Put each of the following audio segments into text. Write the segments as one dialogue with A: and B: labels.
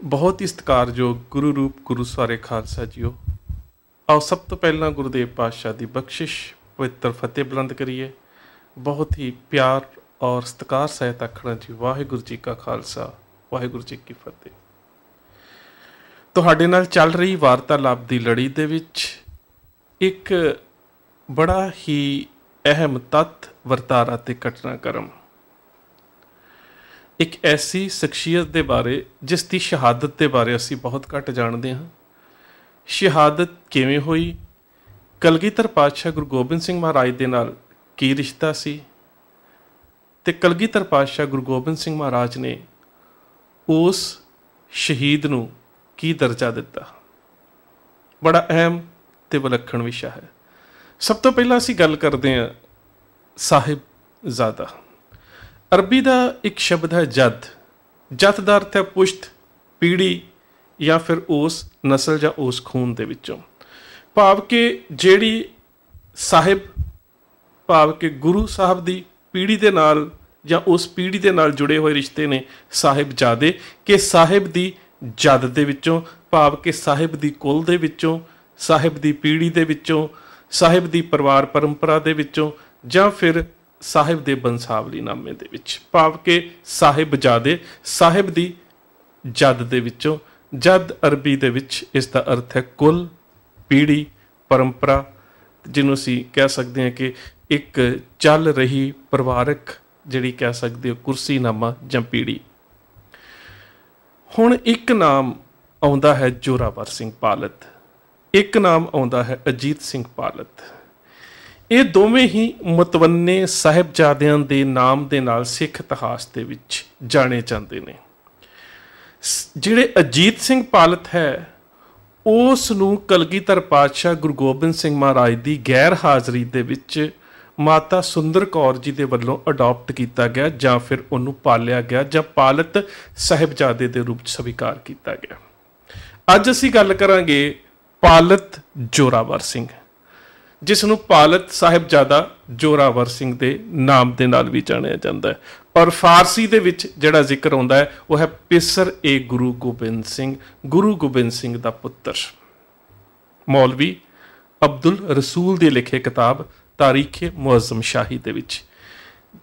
A: बहुत ही सत्कारयोग गुरु रूप गुरु सवारे खालसा जीओ। आओ सब तो पहला गुरुदेव पातशाह की बख्शिश पवित्र फतेह बुलंद करिए। बहुत ही प्यार और सत्कार सहित आखना जी वाहिगुरू जी का खालसा वाहिगुरू जी की फतेह। तुहाडे नाल चल रही वार्तालाप की लड़ी दे विच एक बड़ा ही अहम तत्त वरतारा ते घटनाक्रम, एक ऐसी शख्सियत के बारे जिसकी शहादत के बारे असी बहुत घट जानते हाँ। शहादत किवें हुई, कलगीधर पातशाह गुरु गोबिंद सिंह महाराज के नाल की रिश्ता सी ते कलगीधर पातशाह गुरु गोबिंद सिंह महाराज ने उस शहीद नूं की दर्जा दिता। बड़ा अहम ते विलक्षण विषय है। सब तो पहला असी गल करते हैं साहिबजादा। अरबी का एक शब्द है जद। जद का अर्थ है पुश्त, पीढ़ी या फिर उस नस्ल या उस खून के विचों। भाव के जेड़ी साहिब भाव के गुरु साहब की पीढ़ी के नाल या उस पीढ़ी के नाल जुड़े हुए रिश्ते ने साहिबजादे के साहिब की जद दे विचों, भाव के साहिब की कुल दे विचों, साहिब की पीढ़ी के विचों, साहिब की परिवार परंपरा के विचों, या फिर साहिब दे बंसावली नामे दे विच, भाव के साहिबजादे साहिब की जद दे विचों। जद अरबी दे विच इसका अर्थ है कुल, पीढ़ी, परंपरा, जिन्हों असी कह सकते हैं कि एक चल रही परिवारक जिहड़ी कह सकते हो कुर्सीनामा जां पीढ़ी। हुण एक नाम आउंदा है जोरावर सिंह पालत, एक नाम आउंदा है अजीत सिंह पालत। ये दोवें ही मतवन्ने साहिबजादियां दे नाम दे नाल सिख इतिहास दे विच जाने जाते हैं। जिहड़े अजीत सिंह पालत है उस नूं कलगीधर पातशाह गुरु गोबिंद सिंह महाराज की गैर हाज़री दे विच माता सुंदर कौर जी दे वल्लों अडॉप्ट किया गया जां फिर उन्होंने पालिया गया जां पालत साहिबजादे के रूप स्वीकार किया गया। अज असीं गल करांगे पालत जोरावर सिंह, जिसनों पालत साहिबजादा जोरावर सिंह के नाम के नाल भी जानिया जाता है। और फारसी दे विच जिहड़ा जिक्र आउंदा है वह है पिसर ए गुरु गोबिंद सिंह का पुत्र। मौलवी अब्दुल रसूल की लिखे किताब तारीखे मुअज़्ज़म शाही दे विच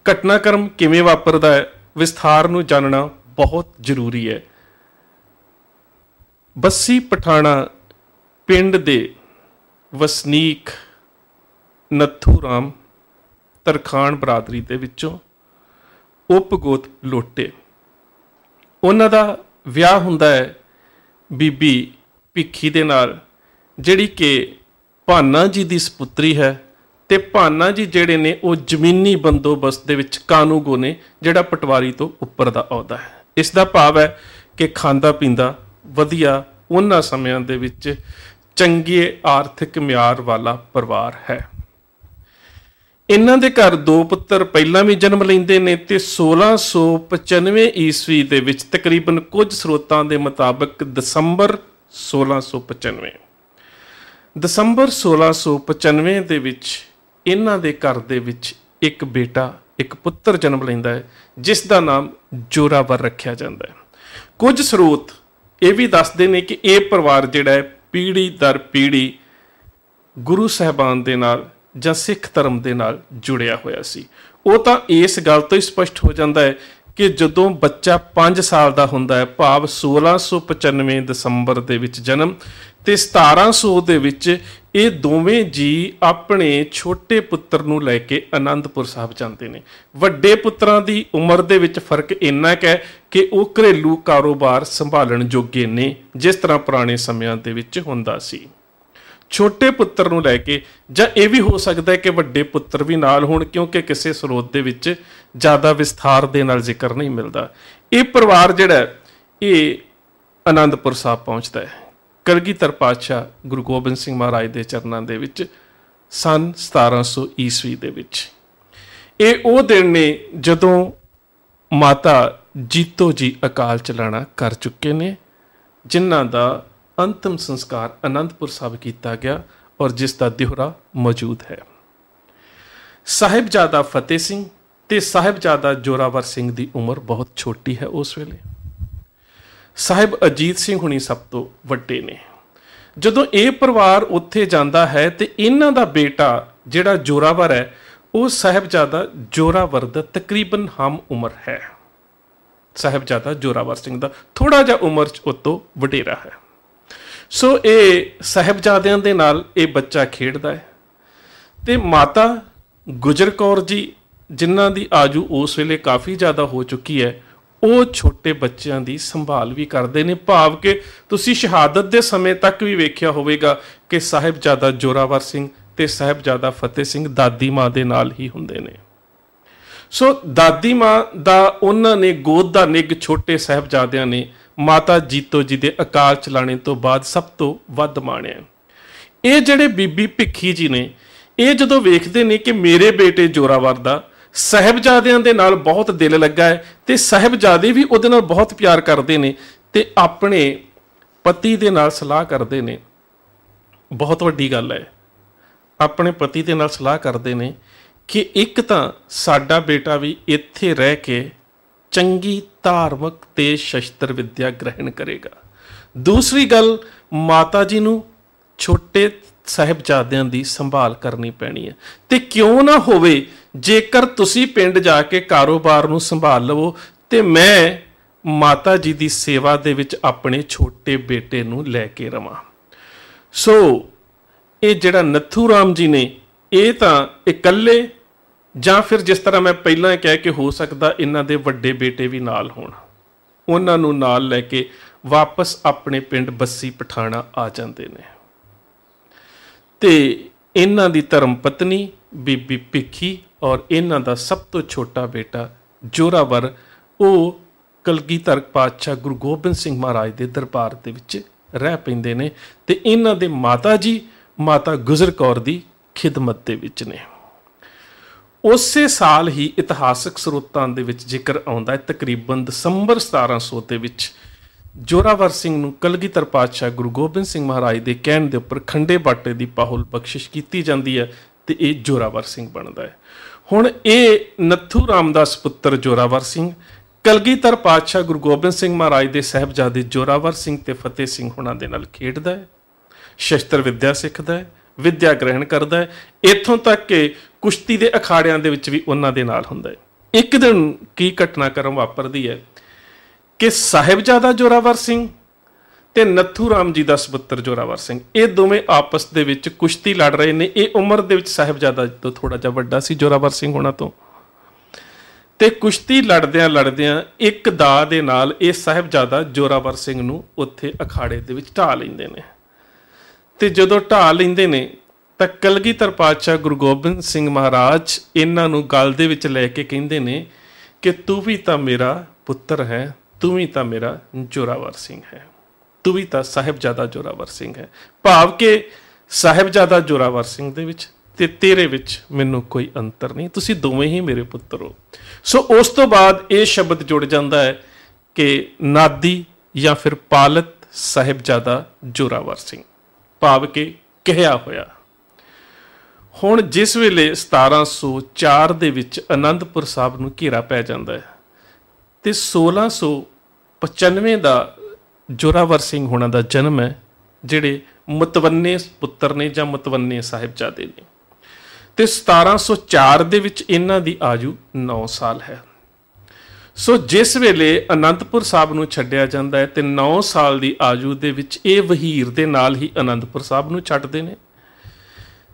A: घटनाक्रम किवें वापरदा है विस्तार नूं जानना बहुत जरूरी है। बस्सी पठाणा पिंड दे वसनीक नत्थू राम तरखान बरादरी दे विचों उपगोत लोटे, उन्हां दा विआह हुंदा है बीबी भिखी दे नाल, जिहड़ी कि भाना जी दी सपुत्री है। ते भाना जी जिहड़े ने वो जमीनी बंदोबस्त दे विच कानूगो ने, जिहड़ा पटवारी तो उपर दा अहुदा है। इसका भाव है कि खांदा पींदा वधिया उन्हां समयां दे विच चंगे आर्थिक म्यार वाला परिवार है। इन्हां दे घर दो पुत्र पहला भी जन्म लेंदे ने ते 1695 ईस्वी दे विच तकरीबन कुछ स्रोतां दे मुताबिक दसंबर 1695 दे विच इन्हां दे घर दे विच एक बेटा एक पुत्र जन्म लैंदा है जिसका नाम जोरावर रखा जाता है। कुछ स्रोत ये भी दसदे ने कि यह परिवार जिहड़ा है पीढ़ी दर पीढ़ी गुरु साहबान दे नाल जां सिख धर्म दे नाल जुड़िया होया सी। वो तो इस गल तो ही स्पष्ट हो जाता है कि जदों बच्चा 5 साल का हुंदा है, भाव 1695 दसंबर दे विच जन्म ते 1700 दे विच ये दोवें जी अपने छोटे पुत्र नूं लैके आनंदपुर साहब जाते हैं। वड्डे पुत्रां दी उम्र दे विच फर्क इन्ना क है कि वो घरेलू कारोबार संभालण जोगे ने जिस तरह पुराने समयां दे विच हुंदा सी। छोटे पुत्र नूं लैके जां ये भी हो सकता है कि वड्डे पुत्र भी नाल होण, क्योंकि किसी स्रोत दे विच ज़्यादा विस्तार दे नाल जिक्र नहीं मिलता। ये परिवार जिहड़ा ये आनंदपुर साहब पहुँचता है कलगीधर पातशाह गुरु गोबिंद सिंह महाराज के चरणों दे विच सन 1700 ईस्वी दे विच। ये वो दिन ने जदों माता जीतो जी अकाल चलाना कर चुके ने, जिन्हां दा अंतिम संस्कार आनंदपुर साहब किया गया और जिसका दिहरा मौजूद है। साहिबजादा फतेह सिंह ते साहिबजादा जोरावर सिंह की उम्र बहुत छोटी है उस वेले। ਸਾਹਿਬ ਅਜੀਤ ਸਿੰਘ ਹੁਣੀ ਸਭ ਤੋਂ ਵੱਡੇ ਨੇ। ਜਦੋਂ ਇਹ ਪਰਿਵਾਰ ਉੱਥੇ ਜਾਂਦਾ ਹੈ ਤੇ ਇਹਨਾਂ ਦਾ ਬੇਟਾ ਜਿਹੜਾ ਜ਼ੋਰਾਵਰ ਹੈ ਉਹ ਸਾਹਿਬਜ਼ਾਦਾ ਜ਼ੋਰਾਵਰ ਦਾ ਤਕਰੀਬਨ ਹਮ ਉਮਰ ਹੈ। ਸਾਹਿਬਜ਼ਾਦਾ ਜ਼ੋਰਾਵਰ ਸਿੰਘ ਦਾ ਥੋੜਾ ਜਿਹਾ ਉਮਰ 'ਚ ਉਹ ਤੋਂ ਵਡੇਰਾ ਹੈ। ਸੋ ਇਹ ਸਾਹਿਬਜ਼ਾਦਿਆਂ ਦੇ ਨਾਲ ਇਹ ਬੱਚਾ ਖੇਡਦਾ ਹੈ ਤੇ ਮਾਤਾ ਗੁਜਰ ਕੌਰ ਜੀ ਜਿਨ੍ਹਾਂ ਦੀ ਆਜੂ ਉਸ ਵੇਲੇ ਕਾਫੀ ਜ਼ਿਆਦਾ ਹੋ ਚੁੱਕੀ ਹੈ, ਉਹ ਛੋਟੇ ਬੱਚਿਆਂ ਦੀ ਸੰਭਾਲ ਵੀ ਕਰਦੇ ਨੇ। ਭਾਵ ਕਿ ਤੁਸੀਂ ਸ਼ਹਾਦਤ ਦੇ ਸਮੇਂ ਤੱਕ ਵੀ ਵੇਖਿਆ ਹੋਵੇਗਾ ਕਿ ਸਾਹਿਬਜ਼ਾਦਾ ਜ਼ੋਰਾਵਰ ਸਿੰਘ ਤੇ ਸਾਹਿਬਜ਼ਾਦਾ ਫਤਿਹ ਸਿੰਘ ਦਾਦੀ ਮਾਂ ਦੇ ਨਾਲ ਹੀ ਹੁੰਦੇ ਨੇ। ਸੋ ਦਾਦੀ ਮਾਂ ਦਾ ਉਹਨਾਂ ਨੇ ਗੋਦ ਦਾ ਨਿੱਘ ਛੋਟੇ ਸਾਹਿਬਜ਼ਾਦਿਆਂ ਨੇ ਮਾਤਾ ਜੀਤੋ ਜੀ ਦੇ ਅਕਾਲ ਚਲਾਣੇ ਤੋਂ ਬਾਅਦ ਸਭ ਤੋਂ ਵੱਧ ਮਾਣਿਆ। ਇਹ ਜਿਹੜੇ ਬੀਬੀ ਭਿੱਖੀ ਜੀ ਨੇ, ਇਹ ਜਦੋਂ ਵੇਖਦੇ ਨੇ ਕਿ ਮੇਰੇ ਬੇਟੇ ਜ਼ੋਰਾਵਰ ਦਾ ਸਾਹਿਬਜ਼ਾਦਿਆਂ ਦੇ ਨਾਲ ਬਹੁਤ ਦਿਲ ਲੱਗਾ ਹੈ ਤੇ ਸਾਹਿਬਜ਼ਾਦੇ ਵੀ ਉਹਦੇ ਨਾਲ ਬਹੁਤ ਪਿਆਰ ਕਰਦੇ ਨੇ ਤੇ ਆਪਣੇ ਪਤੀ ਦੇ ਨਾਲ ਸਲਾਹ ਕਰਦੇ ਨੇ। ਬਹੁਤ ਵੱਡੀ ਗੱਲ ਹੈ, ਆਪਣੇ ਪਤੀ ਦੇ ਨਾਲ ਸਲਾਹ ਕਰਦੇ ਨੇ ਕਿ ਇੱਕ ਤਾਂ ਸਾਡਾ ਬੇਟਾ ਵੀ ਇੱਥੇ ਰਹਿ ਕੇ ਚੰਗੀ ਧਾਰਮਿਕ ਤੇ ਸ਼ਸਤਰ ਵਿੱਦਿਆ ਗ੍ਰਹਿਣ ਕਰੇਗਾ। ਦੂਸਰੀ ਗੱਲ, ਮਾਤਾ ਜੀ ਨੂੰ ਛੋਟੇ ਸਾਹਿਬਜ਼ਾਦਿਆਂ ਦੀ ਸੰਭਾਲ ਕਰਨੀ ਪੈਣੀ ਹੈ ਤੇ ਕਿਉਂ ਨਾ ਹੋਵੇ ਜੇਕਰ ਤੁਸੀਂ ਪਿੰਡ ਜਾ ਕੇ ਕਾਰੋਬਾਰ ਨੂੰ ਸੰਭਾਲ ਲਵੋ ਤੇ ਮੈਂ ਮਾਤਾ ਜੀ ਦੀ ਸੇਵਾ ਦੇ ਵਿੱਚ ਆਪਣੇ ਛੋਟੇ ਬੇਟੇ ਨੂੰ ਲੈ ਕੇ ਰਵਾਂ। ਸੋ ਇਹ ਜਿਹੜਾ ਨੱਥੂ ਰਾਮ ਜੀ ਨੇ, ਇਹ ਤਾਂ ਇਕੱਲੇ ਜਾਂ ਫਿਰ ਜਿਸ ਤਰ੍ਹਾਂ ਮੈਂ ਪਹਿਲਾਂ ਕਹਿ ਕੇ ਹੋ ਸਕਦਾ ਇਹਨਾਂ ਦੇ ਵੱਡੇ ਬੇਟੇ ਵੀ ਨਾਲ ਹੋਣ, ਉਹਨਾਂ ਨੂੰ ਨਾਲ ਲੈ ਕੇ ਵਾਪਸ ਆਪਣੇ ਪਿੰਡ ਬੱਸੀ ਪਠਾਣਾ ਆ ਜਾਂਦੇ ਨੇ। ਤੇ ਇਹਨਾਂ ਦੀ ਧਰਮ ਪਤਨੀ ਬੀਬੀ ਭਿੱਖੀ ਔਰ ਇਹਨਾਂ ਦਾ ਸਭ ਤੋਂ ਛੋਟਾ ਬੇਟਾ ਜ਼ੋਰਾਵਰ, ਉਹ ਕਲਗੀਧਰ ਪਾਤਸ਼ਾਹ ਗੁਰੂ ਗੋਬਿੰਦ ਸਿੰਘ ਮਹਾਰਾਜ ਦੇ ਦਰਬਾਰ ਦੇ ਵਿੱਚ ਰਹਿ ਪੈਂਦੇ ਨੇ ਤੇ ਇਹਨਾਂ ਦੇ ਮਾਤਾ ਜੀ ਮਾਤਾ ਗੁਜਰ ਕੌਰ ਦੀ ਖਿਦਮਤ ਦੇ ਵਿੱਚ ਨੇ। ਉਸੇ ਸਾਲ ਹੀ ਇਤਿਹਾਸਕ ਸਰੋਤਾਂ ਦੇ ਵਿੱਚ ਜ਼ਿਕਰ ਆਉਂਦਾ ਹੈ, ਤਕਰੀਬਨ ਦਸੰਬਰ 1700 ਦੇ ਵਿੱਚ ਜ਼ੋਰਾਵਰ ਸਿੰਘ ਨੂੰ ਕਲਗੀਧਰ ਪਾਤਸ਼ਾਹ ਗੁਰੂ ਗੋਬਿੰਦ ਸਿੰਘ ਮਹਾਰਾਜ ਦੇ ਕਹਿਣ ਦੇ ਉੱਪਰ ਖੰਡੇ ਬਾਟੇ ਦੀ ਪਾਹੁਲ ਬਖਸ਼ਿਸ਼ ਕੀਤੀ ਜਾਂਦੀ ਹੈ ਤੇ ਇਹ ਜ਼ੋਰਾਵਰ ਸਿੰਘ ਬਣਦਾ ਹੈ। ਹੁਣ ਇਹ ਨੱਥੂ ਰਾਮਦਾਸ ਪੁੱਤਰ ਜ਼ੋਰਾਵਰ ਸਿੰਘ ਕਲਗੀਧਰ ਪਾਤਸ਼ਾਹ ਗੁਰੂ ਗੋਬਿੰਦ ਸਿੰਘ ਮਹਾਰਾਜ ਦੇ ਸਾਹਿਬਜ਼ਾਦੇ ਜ਼ੋਰਾਵਰ ਸਿੰਘ ਤੇ ਫਤਿਹ ਸਿੰਘ ਹੁਣਾਂ ਦੇ ਨਾਲ ਖੇਡਦਾ ਹੈ, ਸ਼ਸਤਰ ਵਿੱਦਿਆ ਸਿੱਖਦਾ ਹੈ, ਵਿੱਦਿਆ ਗ੍ਰਹਿਣ ਕਰਦਾ ਹੈ, ਇੱਥੋਂ ਤੱਕ ਕਿ ਕੁਸ਼ਤੀ ਦੇ ਅਖਾੜਿਆਂ ਦੇ ਵਿੱਚ ਵੀ ਉਹਨਾਂ ਦੇ ਨਾਲ ਹੁੰਦਾ ਹੈ। ਇੱਕ ਦਿਨ ਕੀ ਘਟਨਾਕ੍ਰਮ ਵਾਪਰਦੀ ਹੈ ਕਿ ਸਾਹਿਬਜ਼ਾਦਾ ਜ਼ੋਰਾਵਰ ਸਿੰਘ ਤੇ ਨੱਥੂ ਰਾਮ ਜੀ ਦਾ ਸਪੁੱਤਰ ਜ਼ੋਰਾਵਰ ਸਿੰਘ, ਇਹ ਦੋਵੇਂ ਆਪਸ ਦੇ ਵਿੱਚ ਕੁਸ਼ਤੀ ਲੜ ਰਹੇ ਨੇ। ਇਹ ਉਮਰ ਦੇ ਵਿੱਚ ਸਾਹਿਬਜ਼ਾਦਾ ਤੋਂ ਥੋੜਾ ਜਿਹਾ ਵੱਡਾ ਸੀ ਜ਼ੋਰਾਵਰ ਸਿੰਘ ਹੋਣਾ ਤੋਂ, ਤੇ ਕੁਸ਼ਤੀ ਲੜਦਿਆਂ ਇੱਕ ਦਾ ਦੇ ਨਾਲ ਇਹ ਸਾਹਿਬਜ਼ਾਦਾ ਜ਼ੋਰਾਵਰ ਸਿੰਘ ਨੂੰ ਉੱਥੇ ਅਖਾੜੇ ਦੇ ਵਿੱਚ ਢਾਹ ਲੈਂਦੇ ਨੇ। ਤੇ ਜਦੋਂ ਢਾਹ ਲੈਂਦੇ ਨੇ ਤਾਂ ਕਲਗੀਧਰ ਪਾਤਸ਼ਾਹ ਗੁਰੂ ਗੋਬਿੰਦ ਸਿੰਘ ਮਹਾਰਾਜ ਇਹਨਾਂ ਨੂੰ ਗਲ ਦੇ ਵਿੱਚ ਲੈ ਕੇ ਕਹਿੰਦੇ ਨੇ ਕਿ ਤੂੰ ਵੀ ਤਾਂ ਮੇਰਾ ਪੁੱਤਰ ਹੈ, ਤੂੰ ਵੀ ਤਾਂ ਮੇਰਾ ਜ਼ੋਰਾਵਰ ਸਿੰਘ ਹੈ, ਤੂੰ ਵੀ ਤਾਂ ਸਾਹਿਬਜ਼ਾਦਾ ਜ਼ੋਰਾਵਰ ਸਿੰਘ ਹੈ। ਭਾਵ ਕਿ ਸਾਹਿਬਜ਼ਾਦਾ ਜ਼ੋਰਾਵਰ ਸਿੰਘ ਦੇ ਵਿੱਚ ਤੇ ਤੇਰੇ ਵਿੱਚ ਮੈਨੂੰ ਕੋਈ ਅੰਤਰ ਨਹੀਂ, ਤੁਸੀਂ ਦੋਵੇਂ ਹੀ ਮੇਰੇ ਪੁੱਤਰ ਹੋ। ਸੋ ਉਸ ਤੋਂ ਬਾਅਦ ਇਹ ਸ਼ਬਦ ਜੁੜ ਜਾਂਦਾ ਹੈ ਕਿ ਨਾਦੀ ਜਾਂ ਫਿਰ ਪਾਲਤ ਸਾਹਿਬਜ਼ਾਦਾ ਜ਼ੋਰਾਵਰ ਸਿੰਘ, ਭਾਵ ਕਿ ਕਿਹਾ ਹੋਇਆ। ਹੁਣ ਜਿਸ ਵੇਲੇ 1704 ਦੇ ਵਿੱਚ ਅਨੰਦਪੁਰ ਸਾਹਿਬ ਨੂੰ ਘੇਰਾ ਪੈ ਜਾਂਦਾ ਹੈ ਤੇ 1695 ਦਾ ਜ਼ੋਰਾਵਰ ਸਿੰਘ ਹੋਣਾ ਦਾ ਜਨਮ ਹੈ, ਜਿਹੜੇ ਮਤਵੰਨੇ ਪੁੱਤਰ ਨੇ ਜਾਂ ਮਤਵੰਨੇ ਸਾਹਿਬਜ਼ਾਦੇ ਨੇ। ਤੇ 1704 ਦੇ ਵਿੱਚ ਇਹਨਾਂ ਦੀ ਆਯੂ 9 ਸਾਲ ਹੈ। ਸੋ ਜਿਸ ਵੇਲੇ ਅਨੰਦਪੁਰ ਸਾਹਿਬ ਨੂੰ ਛੱਡਿਆ ਜਾਂਦਾ ਹੈ ਤੇ 9 ਸਾਲ ਦੀ ਆਯੂ ਦੇ ਵਿੱਚ ਇਹ ਵਹੀਰ ਦੇ ਨਾਲ ਹੀ ਅਨੰਦਪੁਰ ਸਾਹਿਬ ਨੂੰ ਛੱਡਦੇ ਨੇ।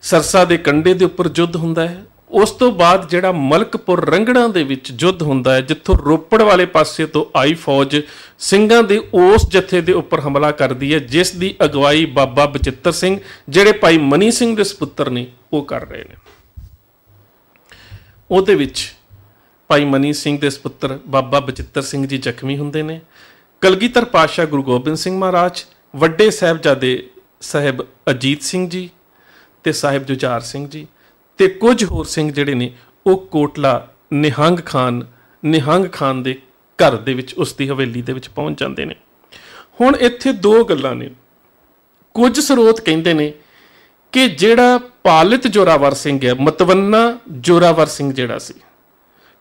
A: ਸਰਸਾ ਦੇ ਕੰਢੇ ਦੇ ਉੱਪਰ ਯੁੱਧ ਹੁੰਦਾ ਹੈ। ਉਸ ਤੋਂ ਬਾਅਦ ਜਿਹੜਾ ਮਲਕਪੁਰ ਰੰਗੜਾਂ ਦੇ ਵਿੱਚ ਯੁੱਧ ਹੁੰਦਾ ਹੈ, ਜਿੱਥੋਂ ਰੋਪੜ ਵਾਲੇ ਪਾਸੇ ਤੋਂ ਆਈ ਫੌਜ ਸਿੰਘਾਂ ਦੇ ਉਸ ਜਥੇ ਦੇ ਉੱਪਰ ਹਮਲਾ ਕਰਦੀ ਹੈ, ਜਿਸ ਦੀ ਅਗਵਾਈ ਬਾਬਾ ਬਚਿੱਤਰ ਸਿੰਘ, ਜਿਹੜੇ ਭਾਈ ਮਨੀ ਸਿੰਘ ਦੇ ਸਪੁੱਤਰ ਨੇ, ਉਹ ਕਰ ਰਹੇ ਨੇ। ਉਹਦੇ ਵਿੱਚ ਭਾਈ ਮਨੀ ਸਿੰਘ ਦੇ ਸਪੁੱਤਰ ਬਾਬਾ ਬਚਿੱਤਰ ਸਿੰਘ ਜੀ ਜ਼ਖਮੀ ਹੁੰਦੇ ਨੇ। ਕਲਗੀਧਰ ਪਾਤਸ਼ਾਹ ਗੁਰੂ ਗੋਬਿੰਦ ਸਿੰਘ ਮਹਾਰਾਜ, ਵੱਡੇ ਸਾਹਿਬਜ਼ਾਦੇ ਸਾਹਿਬ ਅਜੀਤ ਸਿੰਘ ਜੀ ਤੇ ਸਾਹਿਬ ਜੁਝਾਰ ਸਿੰਘ ਜੀ ਤੇ ਕੁਝ ਹੋਰ ਸਿੰਘ ਜਿਹੜੇ ਨੇ, ਉਹ ਕੋਟਲਾ ਨਿਹੰਗ ਖਾਨ ਦੇ ਘਰ ਦੇ ਵਿੱਚ, ਉਸ ਦੀ ਹਵੇਲੀ ਦੇ ਵਿੱਚ ਪਹੁੰਚ ਜਾਂਦੇ ਨੇ। ਹੁਣ ਇੱਥੇ ਦੋ ਗੱਲਾਂ ਨੇ। ਕੁਝ ਸਰੋਤ ਕਹਿੰਦੇ ਨੇ ਕਿ ਜਿਹੜਾ ਪਾਲਿਤ ਜ਼ੋਰਾਵਰ ਸਿੰਘ ਹੈ, ਮਤਵੰਨਾ ਜ਼ੋਰਾਵਰ ਸਿੰਘ ਜਿਹੜਾ ਸੀ,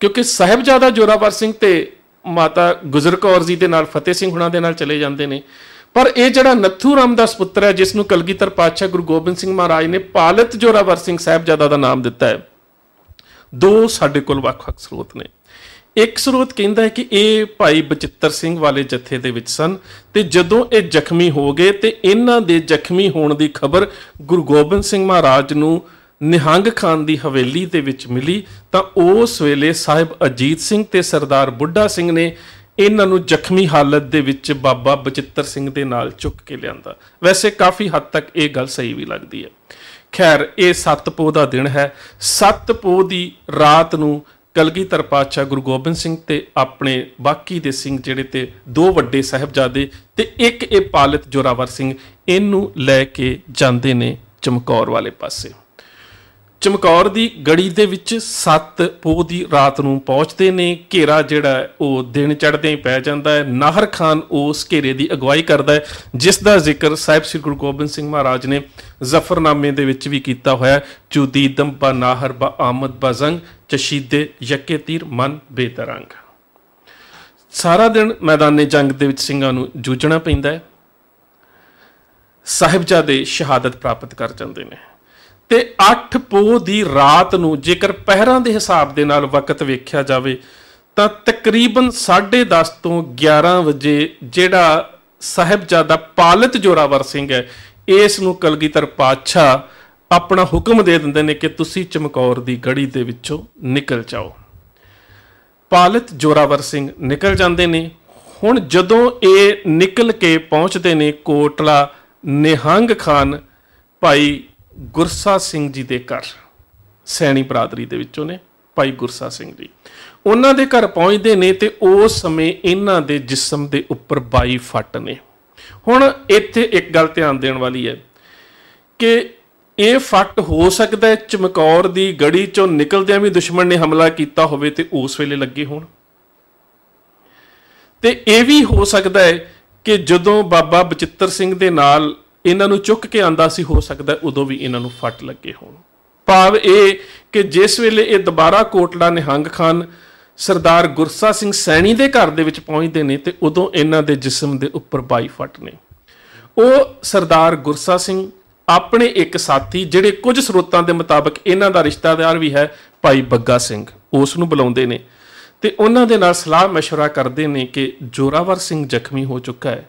A: ਕਿਉਂਕਿ ਸਾਹਿਬਜ਼ਾਦਾ ਜ਼ੋਰਾਵਰ ਸਿੰਘ ਤੇ ਮਾਤਾ ਗੁਜਰ ਕੌਰ ਜੀ ਦੇ ਨਾਲ, ਫਤਿਹ ਸਿੰਘ ਹੁਣਾਂ ਦੇ ਨਾਲ ਚਲੇ ਜਾਂਦੇ ਨੇ। ਪਰ ਇਹ ਜਿਹੜਾ ਨੱਥੂ ਰਾਮਦਾਸ ਪੁੱਤਰ ਹੈ, ਜਿਸ ਨੂੰ ਕਲਗੀਧਰ ਪਾਤਸ਼ਾਹ ਗੁਰੂ ਗੋਬਿੰਦ ਸਿੰਘ ਮਹਾਰਾਜ ਨੇ ਪਾਲਤ ਜੋਰਾਵਰ ਸਿੰਘ ਸਾਹਿਬਜ਼ਾਦਾ ਦਾ ਨਾਮ ਦਿੱਤਾ ਹੈ, ਦੋ ਸਾਡੇ ਕੋਲ ਵੱਖ-ਵੱਖ ਸਰੋਤ ਨੇ। ਇੱਕ ਸਰੋਤ ਕਹਿੰਦਾ ਹੈ ਕਿ ਇਹ ਭਾਈ ਬਚਿੱਤਰ ਸਿੰਘ ਵਾਲੇ ਜਥੇ ਦੇ ਵਿੱਚ ਸਨ, ਤੇ ਜਦੋਂ ਇਹ ਜ਼ਖਮੀ ਹੋ ਗਏ ਤੇ ਇਹਨਾਂ ਦੇ ਜ਼ਖਮੀ ਹੋਣ ਦੀ ਖਬਰ ਗੁਰੂ ਗੋਬਿੰਦ ਸਿੰਘ ਮਹਾਰਾਜ ਨੂੰ ਨਿਹੰਗ ਖਾਨ ਦੀ ਹਵੇਲੀ ਦੇ ਵਿੱਚ ਮਿਲੀ, ਤਾਂ ਉਸ ਵੇਲੇ ਸਾਹਿਬ ਅਜੀਤ ਸਿੰਘ ਤੇ ਸਰਦਾਰ ਬੁੱਢਾ ਸਿੰਘ ਨੇ ਇਹਨਾਂ ਨੂੰ ਜ਼ਖਮੀ ਹਾਲਤ ਦੇ ਵਿੱਚ ਬਾਬਾ ਬਚਿੱਤਰ ਸਿੰਘ ਦੇ ਨਾਲ ਚੁੱਕ ਕੇ ਲਿਆਂਦਾ। ਵੈਸੇ ਕਾਫੀ ਹੱਦ ਤੱਕ ਇਹ ਗੱਲ ਸਹੀ ਵੀ ਲੱਗਦੀ ਹੈ। ਖੈਰ, ਇਹ 7 ਪੋਹ ਦਾ ਦਿਨ ਹੈ। 7 ਪੋਹ ਦੀ ਰਾਤ ਨੂੰ ਕਲਗੀਧਰ ਪਾਤਸ਼ਾਹ ਗੁਰੂ ਗੋਬਿੰਦ ਸਿੰਘ ਤੇ ਆਪਣੇ ਬਾਕੀ ਦੇ ਸਿੰਘ ਜਿਹੜੇ ਤੇ 2 ਵੱਡੇ ਸਾਹਿਬਜ਼ਾਦੇ ਤੇ ਇੱਕ ਇਹ ਪਾਲਿਤ ਜੋਰਾਵਰ ਸਿੰਘ, ਇਹਨੂੰ ਲੈ ਕੇ ਜਾਂਦੇ ਨੇ ਚਮਕੌਰ ਵਾਲੇ ਪਾਸੇ। ਚਮਕੌਰ ਦੀ ਗੜੀ ਦੇ ਵਿੱਚ 7 ਪੋਹ ਦੀ ਰਾਤ ਨੂੰ ਪਹੁੰਚਦੇ ਨੇ। ਘੇਰਾ ਜਿਹੜਾ ਉਹ ਦਿਨ ਚੜ੍ਹਦਿਆਂ ਹੀ ਪੈ ਜਾਂਦਾ ਹੈ। ਨਾਹਰ ਖਾਨ ਉਸ ਘੇਰੇ ਦੀ ਅਗਵਾਈ ਕਰਦਾ ਹੈ, ਜਿਸ ਦਾ ਜ਼ਿਕਰ ਸਾਹਿਬ ਸ੍ਰੀ ਗੁਰੂ ਗੋਬਿੰਦ ਸਿੰਘ ਮਹਾਰਾਜ ਨੇ ਜ਼ਫਰਨਾਮੇ ਦੇ ਵਿੱਚ ਵੀ ਕੀਤਾ ਹੋਇਆ। ਚੁਦੀਦਮ ਬਾ ਨਾਹਰ ਬਾ ਆਮਦ ਬਾ ਜ਼ੰਗ ਚਸ਼ੀਦੇ ਯਕੇ ਤੀਰ ਮਨ ਬੇਦਰੰਗ। ਸਾਰਾ ਦਿਨ ਮੈਦਾਨੇ ਜੰਗ ਦੇ ਵਿੱਚ ਸਿੰਘਾਂ ਨੂੰ ਜੂਝਣਾ ਪੈਂਦਾ ਹੈ। ਸਾਹਿਬਜ਼ਾਦੇ ਸ਼ਹਾਦਤ ਪ੍ਰਾਪਤ ਕਰ ਜਾਂਦੇ ਨੇ। ਤੇ 8 ਪੋਹ ਦੀ ਰਾਤ ਨੂੰ ਜੇਕਰ ਪਹਿਰਾਂ ਦੇ ਹਿਸਾਬ ਦੇ ਨਾਲ ਵਕਤ ਵੇਖਿਆ ਜਾਵੇ ਤਾਂ ਤਕਰੀਬਨ 10:30 ਤੋਂ 11 ਵਜੇ ਜਿਹੜਾ ਸਾਹਿਬਜ਼ਾਦਾ ਪਾਲਿਤ ਜੋਰਾਵਰ ਸਿੰਘ ਹੈ, ਇਸ ਨੂੰ ਕਲਗੀਧਰ ਪਾਤਸ਼ਾਹ ਆਪਣਾ ਹੁਕਮ ਦੇ ਦਿੰਦੇ ਨੇ ਕਿ ਤੁਸੀਂ ਚਮਕੌਰ ਦੀ ਗੜੀ ਦੇ ਵਿੱਚੋਂ ਨਿਕਲ ਜਾਓ। ਪਾਲਿਤ ਜੋਰਾਵਰ ਸਿੰਘ ਨਿਕਲ ਜਾਂਦੇ ਨੇ। ਹੁਣ ਜਦੋਂ ਇਹ ਨਿਕਲ ਕੇ ਪਹੁੰਚਦੇ ਨੇ ਕੋਟਲਾ ਨਿਹੰਗ ਖਾਨ ਭਾਈ ਗੁਰਸਾ ਸਿੰਘ ਜੀ ਦੇ ਘਰ, ਸੈਣੀ ਬਰਾਦਰੀ ਦੇ ਵਿੱਚੋਂ ਨੇ ਭਾਈ ਗੁਰਸਾ ਸਿੰਘ ਜੀ, ਉਹਨਾਂ ਦੇ ਘਰ ਪਹੁੰਚਦੇ ਨੇ ਤੇ ਉਸ ਸਮੇਂ ਇਹਨਾਂ ਦੇ ਜਿਸਮ ਦੇ ਉੱਪਰ 22 ਫੱਟ ਨੇ। ਹੁਣ ਇੱਥੇ ਇੱਕ ਗੱਲ ਧਿਆਨ ਦੇਣ ਵਾਲੀ ਹੈ ਕਿ ਇਹ ਫੱਟ ਹੋ ਸਕਦਾ ਹੈ ਚਮਕੌਰ ਦੀ ਗੜੀ ਚੋਂ ਨਿਕਲਦਿਆਂ ਵੀ ਦੁਸ਼ਮਣ ਨੇ ਹਮਲਾ ਕੀਤਾ ਹੋਵੇ ਤੇ ਉਸ ਵੇਲੇ ਲੱਗੇ ਹੋਣ, ਤੇ ਇਹ ਵੀ ਹੋ ਸਕਦਾ ਹੈ ਕਿ ਜਦੋਂ ਬਾਬਾ ਬਚਿੱਤਰ ਸਿੰਘ ਦੇ ਨਾਲ ਇਹਨਾਂ ਨੂੰ ਚੁੱਕ ਕੇ ਆਂਦਾ ਸੀ, ਹੋ ਸਕਦਾ ਉਦੋਂ ਵੀ ਇਹਨਾਂ ਨੂੰ ਫੱਟ ਲੱਗੇ ਹੋਣ। ਭਾਵ ਇਹ ਕਿ ਜਿਸ ਵੇਲੇ ਇਹ ਦੁਬਾਰਾ ਕੋਟਲਾ ਨਿਹੰਗ ਖਾਨ ਸਰਦਾਰ ਗੁਰਸਾ ਸਿੰਘ ਸੈਣੀ ਦੇ ਘਰ ਦੇ ਵਿੱਚ ਪਹੁੰਚਦੇ ਨੇ ਤੇ ਉਦੋਂ ਇਹਨਾਂ ਦੇ ਜਿਸਮ ਦੇ ਉੱਪਰ 22 ਫੱਟ ਨੇ। ਉਹ ਸਰਦਾਰ ਗੁਰਸਾ ਸਿੰਘ ਆਪਣੇ ਇੱਕ ਸਾਥੀ, ਜਿਹੜੇ ਕੁਝ ਸਰੋਤਾਂ ਦੇ ਮੁਤਾਬਕ ਇਹਨਾਂ ਦਾ ਰਿਸ਼ਤੇਦਾਰ ਵੀ ਹੈ, ਭਾਈ ਬੱਗਾ ਸਿੰਘ, ਉਸ ਨੂੰ ਬੁਲਾਉਂਦੇ ਨੇ ਤੇ ਉਹਨਾਂ ਦੇ ਨਾਲ ਸਲਾਹ ਮਸ਼ਵਰਾ ਕਰਦੇ ਨੇ ਕਿ ਜੋਰਾਵਰ ਸਿੰਘ ਜ਼ਖਮੀ ਹੋ ਚੁੱਕਾ ਹੈ,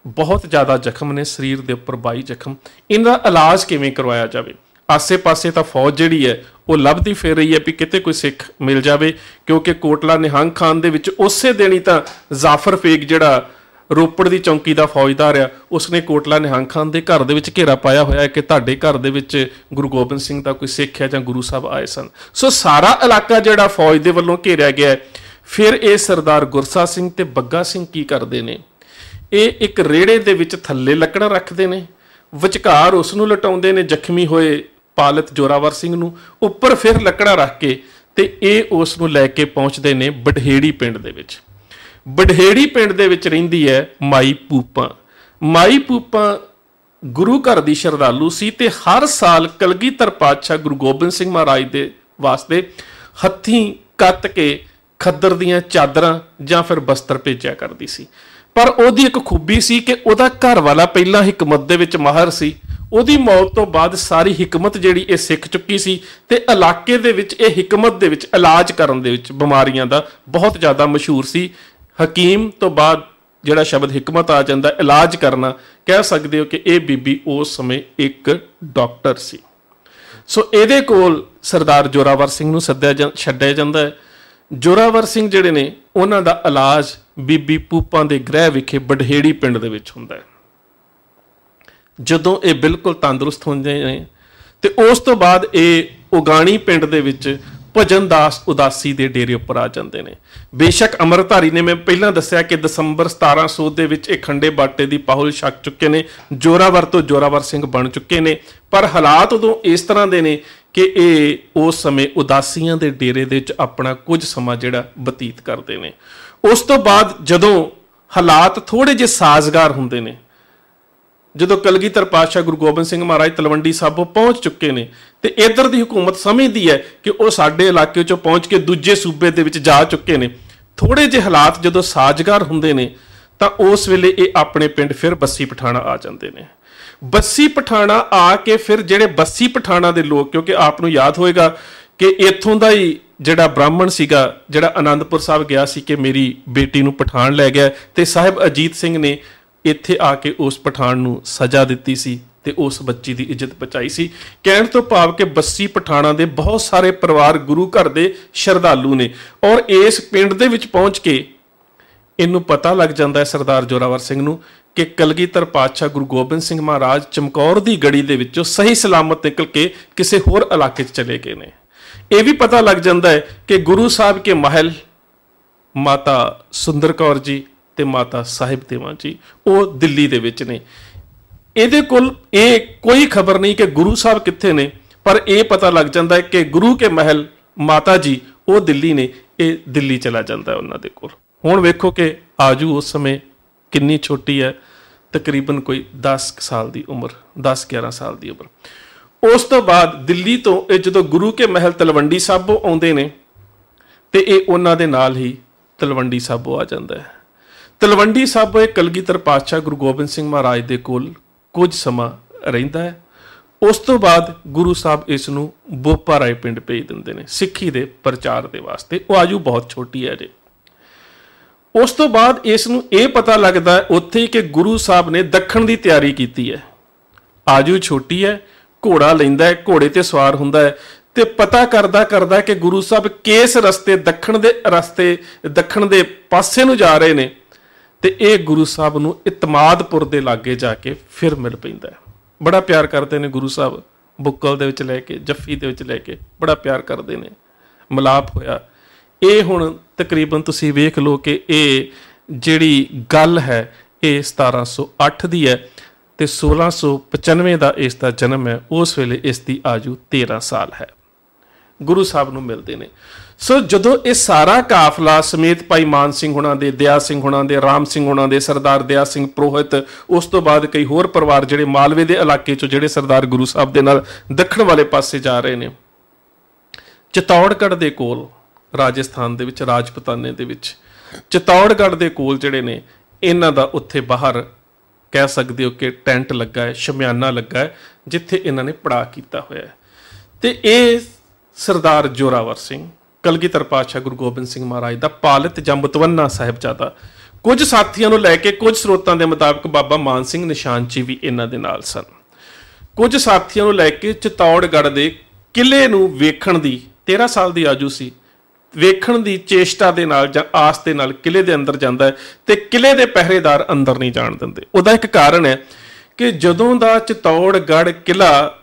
A: ਬਹੁਤ ਜ਼ਿਆਦਾ ਜ਼ਖਮ ਨੇ, ਸਰੀਰ ਦੇ ਉੱਪਰ 22 ਜ਼ਖਮ, ਇਹਨਾਂ ਦਾ ਇਲਾਜ ਕਿਵੇਂ ਕਰਵਾਇਆ ਜਾਵੇ। ਆਸੇ ਪਾਸੇ ਤਾਂ ਫੌਜ ਜਿਹੜੀ ਹੈ ਉਹ ਲੱਭਦੀ ਫਿਰ ਰਹੀ ਹੈ ਵੀ ਕਿਤੇ ਕੋਈ ਸਿੱਖ ਮਿਲ ਜਾਵੇ, ਕਿਉਂਕਿ ਕੋਟਲਾ ਨਿਹੰਗ ਖਾਨ ਦੇ ਵਿੱਚ ਉਸੇ ਦਿਨ ਹੀ ਤਾਂ ਜ਼ਾਫਰ ਫੇਗ ਜਿਹੜਾ ਰੋਪੜ ਦੀ ਚੌਂਕੀ ਦਾ ਫੌਜਦਾਰ ਆ, ਉਸਨੇ ਕੋਟਲਾ ਨਿਹੰਗ ਖਾਨ ਦੇ ਘਰ ਦੇ ਵਿੱਚ ਘੇਰਾ ਪਾਇਆ ਹੋਇਆ ਹੈ ਕਿ ਤੁਹਾਡੇ ਘਰ ਦੇ ਵਿੱਚ ਗੁਰੂ ਗੋਬਿੰਦ ਸਿੰਘ ਦਾ ਕੋਈ ਸਿੱਖ ਹੈ ਜਾਂ ਗੁਰੂ ਸਾਹਿਬ ਆਏ ਸਨ। ਸੋ ਸਾਰਾ ਇਲਾਕਾ ਜਿਹੜਾ ਫੌਜ ਦੇ ਵੱਲੋਂ ਘੇਰਿਆ ਗਿਆ ਹੈ। ਫਿਰ ਇਹ ਸਰਦਾਰ ਗੁਰਸਾ ਸਿੰਘ ਤੇ ਬੱਗਾ ਸਿੰਘ ਕੀ ਕਰਦੇ ਨੇ, ਇਹ ਇੱਕ ਰੇੜੇ ਦੇ ਵਿੱਚ ਥੱਲੇ ਲੱਕੜਾਂ ਰੱਖਦੇ ਨੇ, ਵਿਚਕਾਰ ਉਸ ਨੂੰ ਲਟਾਉਂਦੇ ਨੇ ਜ਼ਖਮੀ ਹੋਏ ਪਾਲਿਤ ਜੋਰਾਵਰ ਸਿੰਘ ਨੂੰ, ਉੱਪਰ ਫਿਰ ਲੱਕੜਾਂ ਰੱਖ ਕੇ ਤੇ ਇਹ ਉਸ ਨੂੰ ਲੈ ਕੇ ਪਹੁੰਚਦੇ ਨੇ ਬਡਹੇੜੀ ਪਿੰਡ ਦੇ ਵਿੱਚ। ਬਡਹੇੜੀ ਪਿੰਡ ਦੇ ਵਿੱਚ ਰਹਿੰਦੀ ਹੈ ਮਾਈ ਪੂਪਾਂ। ਮਾਈ ਪੂਪਾਂ ਗੁਰੂ ਘਰ ਦੀ ਸ਼ਰਧਾਲੂ ਸੀ ਤੇ ਹਰ ਸਾਲ ਕਲਗੀਧਰ ਪਾਤਸ਼ਾਹ ਗੁਰੂ ਗੋਬਿੰਦ ਸਿੰਘ ਮਹਾਰਾਜ ਦੇ ਵਾਸਤੇ ਹੱਥੀਂ ਕੱਤ ਕੇ ਖੱਦਰ ਦੀਆਂ ਚਾਦਰਾਂ ਜਾਂ ਫਿਰ ਬਸਤਰ ਭੇਜਿਆ ਕਰਦੀ ਸੀ। ਪਰ ਉਹਦੀ ਇੱਕ ਖੂਬੀ ਸੀ ਕਿ ਉਹਦਾ ਘਰ ਵਾਲਾ ਪਹਿਲਾਂ ਹਿਕਮਤ ਦੇ ਵਿੱਚ ਮਾਹਰ ਸੀ। ਉਹਦੀ ਮੌਤ ਤੋਂ ਬਾਅਦ ਸਾਰੀ ਹਿਕਮਤ ਜਿਹੜੀ ਇਹ ਸਿੱਖ ਚੁੱਕੀ ਸੀ ਤੇ ਇਲਾਕੇ ਦੇ ਵਿੱਚ ਇਹ ਹਿਕਮਤ ਦੇ ਵਿੱਚ ਇਲਾਜ ਕਰਨ ਦੇ ਵਿੱਚ ਬਿਮਾਰੀਆਂ ਦਾ ਬਹੁਤ ਜ਼ਿਆਦਾ ਮਸ਼ਹੂਰ ਸੀ। ਹਕੀਮ ਤੋਂ ਬਾਅਦ ਜਿਹੜਾ ਸ਼ਬਦ ਹਿਕਮਤ ਆ ਜਾਂਦਾ, ਇਲਾਜ ਕਰਨਾ, ਕਹਿ ਸਕਦੇ ਹੋ ਕਿ ਇਹ ਬੀਬੀ ਉਸ ਸਮੇਂ ਇੱਕ ਡਾਕਟਰ ਸੀ। ਸੋ ਇਹਦੇ ਕੋਲ ਸਰਦਾਰ ਜੋਰਾਵਰ ਸਿੰਘ ਨੂੰ ਛੱਡਿਆ ਜਾਂਦਾ ਹੈ। ਜੋਰਾਵਰ ਸਿੰਘ ਜਿਹੜੇ ਨੇ ਉਹਨਾਂ ਦਾ ਇਲਾਜ ਬੀਬੀ ਪੂਪਾਂ ਦੇ ਗ੍ਰਹਿ ਵਿਖੇ ਬਡਹੇੜੀ ਪਿੰਡ ਦੇ ਵਿੱਚ ਹੁੰਦਾ ਹੈ। ਜਦੋਂ ਇਹ ਬਿਲਕੁਲ ਤੰਦਰੁਸਤ ਹੁੰਦੇ ਨੇ ਤੇ ਉਸ ਤੋਂ ਬਾਅਦ ਇਹ ਉਗਾਣੀ ਪਿੰਡ ਦੇ ਵਿੱਚ ਭਜਨ ਦਾਸ ਉਦਾਸੀ ਦੇ ਡੇਰੇ ਉੱਪਰ ਆ ਜਾਂਦੇ ਨੇ। ਬੇਸ਼ੱਕ ਅੰਮ੍ਰਿਤਧਾਰੀ ਨੇ, ਮੈਂ ਪਹਿਲਾਂ ਦੱਸਿਆ ਕਿ ਦਸੰਬਰ 1700 ਦੇ ਵਿੱਚ ਇਹ ਖੰਡੇ ਬਾਟੇ ਦੀ ਪਾਹੁਲ ਛਕ ਚੁੱਕੇ ਨੇ, ਜੋਰਾਵਰ ਤੋਂ ਜੋਰਾਵਰ ਸਿੰਘ ਬਣ ਚੁੱਕੇ ਨੇ, ਪਰ ਹਾਲਾਤ ਉਦੋਂ ਇਸ ਤਰ੍ਹਾਂ ਦੇ ਨੇ ਕਿ ਇਹ ਉਸ ਸਮੇਂ ਉਦਾਸੀਆਂ ਦੇ ਡੇਰੇ ਦੇ ਵਿੱਚ ਆਪਣਾ ਕੁਝ ਸਮਾਂ ਜਿਹੜਾ ਬਤੀਤ ਕਰਦੇ ਨੇ। ਉਸ ਤੋਂ ਬਾਅਦ ਜਦੋਂ ਹਾਲਾਤ ਥੋੜੇ ਜਿਹੇ ਸਾਜ਼ਗਾਰ ਹੁੰਦੇ ਨੇ, ਜਦੋਂ ਕਲਗੀਧਰ ਪਾਤਸ਼ਾਹ ਗੁਰੂ ਗੋਬਿੰਦ ਸਿੰਘ ਮਹਾਰਾਜ ਤਲਵੰਡੀ ਸਾਬੋ ਪਹੁੰਚ ਚੁੱਕੇ ਨੇ ਤੇ ਇੱਧਰ ਦੀ ਹਕੂਮਤ ਸਮਝਦੀ ਹੈ ਕਿ ਉਹ ਸਾਡੇ ਇਲਾਕੇ 'ਚੋਂ ਪਹੁੰਚ ਕੇ ਦੂਜੇ ਸੂਬੇ ਦੇ ਵਿੱਚ ਜਾ ਚੁੱਕੇ ਨੇ, थोड़े जे हालात जदों साजगार हुंदे ने तां उस वेले ये अपने पिंड फिर बस्सी पठाणा आ जांदे ने। बस्सी पठाणा आके फिर ਜਿਹੜੇ बस्सी पठाणा ਦੇ लोग, क्योंकि आप ਨੂੰ याद होएगा कि इत्थों ਦਾ ही ਜਿਹੜਾ ब्राह्मण ਸੀਗਾ ਜਿਹੜਾ आनंदपुर साहब ਗਿਆ ਸੀ कि मेरी बेटी ਨੂੰ पठान लै गया ਤੇ साहिब अजीत सिंह ने ਇੱਥੇ ਆ ਕੇ ਉਸ पठान ਨੂੰ सज़ा ਦਿੱਤੀ ਸੀ ਤੇ ਉਸ ਬੱਚੀ ਦੀ ਇੱਜ਼ਤ ਬਚਾਈ ਸੀ। ਕਹਿਣ ਤੋਂ ਭਾਵ ਕਿ ਬੱਸੀ ਪਠਾਣਾ ਦੇ ਬਹੁਤ ਸਾਰੇ ਪਰਿਵਾਰ ਗੁਰੂ ਘਰ ਦੇ ਸ਼ਰਧਾਲੂ ਨੇ ਔਰ ਇਸ ਪਿੰਡ ਦੇ ਵਿੱਚ ਪਹੁੰਚ ਕੇ ਇਹਨੂੰ ਪਤਾ ਲੱਗ ਜਾਂਦਾ ਹੈ ਸਰਦਾਰ ਜ਼ੋਰਾਵਰ ਸਿੰਘ ਨੂੰ ਕਿ ਕਲਗੀਧਰ ਪਾਤਸ਼ਾਹ ਗੁਰੂ ਗੋਬਿੰਦ ਸਿੰਘ ਮਹਾਰਾਜ ਚਮਕੌਰ ਦੀ ਗੜੀ ਦੇ ਵਿੱਚੋਂ ਸਹੀ ਸਲਾਮਤ ਨਿਕਲ ਕੇ ਕਿਸੇ ਹੋਰ ਇਲਾਕੇ 'ਚ ਚਲੇ ਗਏ ਨੇ। ਇਹ ਵੀ ਪਤਾ ਲੱਗ ਜਾਂਦਾ ਹੈ ਕਿ ਗੁਰੂ ਸਾਹਿਬ ਕੇ ਮਹਿਲ ਮਾਤਾ ਸੁੰਦਰ ਕੌਰ ਜੀ ਤੇ ਮਾਤਾ ਸਾਹਿਬ ਦੇਵਾਂ ਜੀ ਉਹ ਦਿੱਲੀ ਦੇ ਵਿੱਚ ਨੇ। ਇਹਦੇ ਕੋਲ ਇਹ ਕੋਈ ਖਬਰ ਨਹੀਂ ਕਿ ਗੁਰੂ ਸਾਹਿਬ ਕਿੱਥੇ ਨੇ, ਪਰ ਇਹ ਪਤਾ ਲੱਗ ਜਾਂਦਾ ਹੈ ਕਿ ਗੁਰੂ ਕੇ ਮਹਿਲ ਮਾਤਾ ਜੀ ਉਹ ਦਿੱਲੀ ਨੇ। ਇਹ ਦਿੱਲੀ ਚਲਾ ਜਾਂਦਾ ਉਹਨਾਂ ਦੇ ਕੋਲ। ਹੁਣ ਵੇਖੋ ਕਿ ਆਜੂ ਉਸ ਸਮੇਂ ਕਿੰਨੀ ਛੋਟੀ ਹੈ, ਤਕਰੀਬਨ ਕੋਈ 10 ਸਾਲ ਦੀ ਉਮਰ, 10-11 ਸਾਲ ਦੀ ਉਮਰ। ਉਸ ਤੋਂ ਬਾਅਦ ਦਿੱਲੀ ਤੋਂ ਇਹ ਜਦੋਂ ਗੁਰੂ ਕੇ ਮਹਿਲ ਤਲਵੰਡੀ ਸਾਬੋ ਆਉਂਦੇ ਨੇ ਤੇ ਇਹ ਉਹਨਾਂ ਦੇ ਨਾਲ ਹੀ ਤਲਵੰਡੀ ਸਾਬੋ ਆ ਜਾਂਦਾ ਹੈ। ਤਲਵੰਡੀ ਸਾਬੋ ਇਹ ਕਲਗੀਧਰ ਪਾਤਸ਼ਾਹ ਗੁਰੂ ਗੋਬਿੰਦ ਸਿੰਘ ਮਹਾਰਾਜ ਦੇ ਕੋਲ ਕੁਝ ਸਮਾਂ ਰਹਿੰਦਾ ਹੈ। ਉਸ ਤੋਂ ਬਾਅਦ ਗੁਰੂ ਸਾਹਿਬ ਇਸ ਨੂੰ ਬੋਪਾ ਰਾਏ ਪਿੰਡ ਭੇਜ ਦਿੰਦੇ ਨੇ ਸਿੱਖੀ ਦੇ ਪ੍ਰਚਾਰ ਦੇ ਵਾਸਤੇ। ਉਹ ਆਜੂ ਬਹੁਤ ਛੋਟੀ ਹੈ ਜੇ। ਉਸ ਤੋਂ ਬਾਅਦ ਇਸ ਨੂੰ ਇਹ ਪਤਾ ਲੱਗਦਾ ਉੱਥੇ ਹੀ ਕਿ ਗੁਰੂ ਸਾਹਿਬ ਨੇ ਦੱਖਣ ਦੀ ਤਿਆਰੀ ਕੀਤੀ ਹੈ। ਆਜੂ ਛੋਟੀ ਹੈ, ਘੋੜਾ ਲੈਂਦਾ ਹੈ, ਘੋੜੇ ਤੇ ਸਵਾਰ ਹੁੰਦਾ ਹੈ ਤੇ ਪਤਾ ਕਰਦਾ ਕਿ ਗੁਰੂ ਸਾਹਿਬ ਕਿਸ ਰਸਤੇ ਦੱਖਣ ਦੇ ਪਾਸੇ ਨੂੰ ਜਾ ਰਹੇ ਨੇ ਤੇ ਇਹ ਗੁਰੂ ਸਾਹਿਬ ਨੂੰ ਇਤਮਾਦਪੁਰ ਦੇ ਲਾਗੇ ਜਾ ਕੇ ਫਿਰ ਮਿਲ ਪੈਂਦਾ ਹੈ। ਬੜਾ ਪਿਆਰ ਕਰਦੇ ਨੇ ਗੁਰੂ ਸਾਹਿਬ, ਬੁੱਕਲ ਦੇ ਵਿੱਚ ਲੈ ਕੇ, ਜੱਫੀ ਦੇ ਵਿੱਚ ਲੈ ਕੇ ਬੜਾ ਪਿਆਰ ਕਰਦੇ ਨੇ। ਮਿਲਾਪ ਹੋਇਆ। ਇਹ ਹੁਣ ਤਕਰੀਬਨ ਤੁਸੀਂ ਵੇਖ ਲਓ ਕਿ ਇਹ ਜਿਹੜੀ ਗੱਲ ਹੈ ਇਹ 1708 ਦੀ ਹੈ ਤੇ 1695 ਦਾ ਇਸ ਦਾ ਜਨਮ ਹੈ। ਉਸ ਵੇਲੇ ਇਸ ਦੀ ਆਯੂ 13 ਸਾਲ ਹੈ। ਗੁਰੂ ਸਾਹਿਬ ਨੂੰ ਮਿਲਦੇ ਨੇ। ਸੋ ਜਦੋਂ ਇਹ ਸਾਰਾ ਕਾਫਲਾ ਸਮੇਤ ਭਾਈ ਮਾਨ ਸਿੰਘ ਹੁਣਾਂ ਦੇ, ਦਇਆ ਸਿੰਘ ਹੁਣਾਂ ਦੇ, ਰਾਮ ਸਿੰਘ ਹੁਣਾਂ ਦੇ, ਸਰਦਾਰ ਦਇਆ ਸਿੰਘ ਪ੍ਰੋਹਿਤ, ਉਸ ਤੋਂ ਬਾਅਦ ਕਈ ਹੋਰ ਪਰਿਵਾਰ ਜਿਹੜੇ ਮਾਲਵੇ ਦੇ ਇਲਾਕੇ 'ਚੋਂ ਜਿਹੜੇ ਸਰਦਾਰ ਗੁਰੂ ਸਾਹਿਬ ਦੇ ਨਾਲ ਦੱਖਣ ਵਾਲੇ ਪਾਸੇ ਜਾ ਰਹੇ ਨੇ, ਚਿਤੌੜਗੜ੍ਹ ਦੇ ਕੋਲ ਰਾਜਸਥਾਨ ਦੇ ਵਿੱਚ, ਰਾਜਪੂਤਾਨੇ ਦੇ ਵਿੱਚ ਚਿਤੌੜਗੜ੍ਹ ਦੇ ਕੋਲ ਜਿਹੜੇ ਨੇ ਇਹਨਾਂ ਦਾ ਉੱਥੇ ਬਾਹਰ ਕਹਿ ਸਕਦੇ ਹੋ ਕਿ ਟੈਂਟ ਲੱਗਾ ਹੈ, ਸ਼ਮਿਆਨਾ ਲੱਗਾ ਹੈ ਜਿੱਥੇ ਇਹਨਾਂ ਨੇ ਪੜਾਅ ਕੀਤਾ ਹੋਇਆ ਹੈ। ਤੇ ਇਹ ਸਰਦਾਰ ਜ਼ੋਰਾਵਰ ਸਿੰਘ ਕਲਗੀਧਰ ਪਾਤਸ਼ਾਹ ਗੁਰੂ ਗੋਬਿੰਦ ਸਿੰਘ ਮਹਾਰਾਜ ਦਾ ਪਾਲਿਤ ਜਾਂ ਮੁਤਵੰਨਾ ਸਾਹਿਬਜ਼ਾਦਾ। ਕੁਝ ਸਾਥੀਆਂ ਨੂੰ ਲੈ ਕੇ, ਕੁਝ ਸਰੋਤਾਂ ਦੇ ਮੁਤਾਬਕ ਬਾਬਾ ਮਾਨ ਸਿੰਘ ਨਿਸ਼ਾਨਚੀ ਵੀ ਇਹਨਾਂ ਦੇ ਨਾਲ ਸਨ। ਕੁਝ ਸਾਥੀਆਂ ਨੂੰ ਲੈ ਕੇ ਚਿਤੌੜਗੜ੍ਹ ਦੇ ਕਿਲੇ ਨੂੰ ਵੇਖਣ ਦੀ 13 ਸਾਲ ਦੀ ਆਜੂ ਸੀ, ਵੇਖਣ ਦੀ ਚੇਸ਼ਟਾ ਦੇ ਨਾਲ ਜਾਂ ਆਸ ਦੇ ਨਾਲ ਕਿਲੇ ਦੇ ਅੰਦਰ ਜਾਂਦਾ ਹੈ ਤੇ ਕਿਲੇ ਦੇ ਪਹਿਰੇਦਾਰ ਅੰਦਰ ਨਹੀਂ ਜਾਣ ਦਿੰਦੇ। ਉਹਦਾ ਇੱਕ ਕਾਰਨ ਹੈ ਕਿ ਜਦੋਂ ਦਾ ਚਿਤੌੜਗੜ੍ਹ ਕਿਲਾ